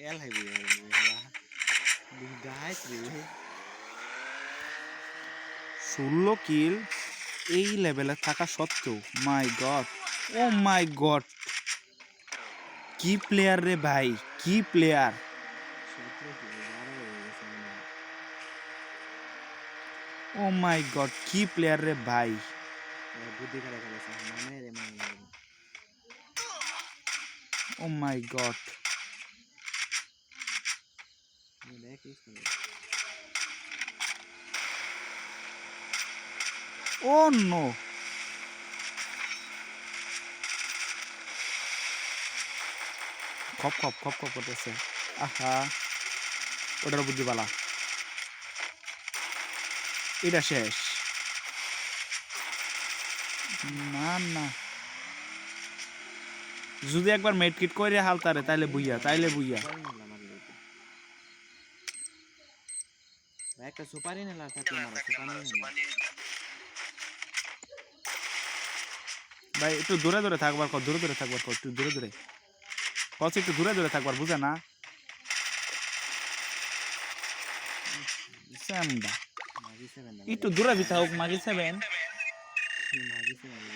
এলাই বই গাইস রে 16 কিল এই লেভেলে থাকা সত্ত্বেও মাই গড ও মাই গড কি প্লেয়ার রে ভাই কি প্লেয়ার 17 কি 12 হয়ে গেছে মনে হয়। ও মাই গড কি প্লেয়ার রে ভাই বুদ্ধি করে খেলেছে মানে রে মানে ও মাই গড দেখ ইস করে ও নো খপ খপ খপ খপ করতেছে আহা ওটার বুদ্ধি বালা এটা শেষ না না যদি একবার মেডকিট করে হালতারে তাইলে বুইয়া একটা সুপারি নিলা থাকলে মারা সুপারি নিলা ভাই একটু দূরে দূরে থাকবার কর দূরে থাকবার কর একটু দূরে কত একটু দূরে থাকবার বুঝে না স্যামডা মাগি 7 একটু দূরে দিতে হোক মাগি 7 মাগি 7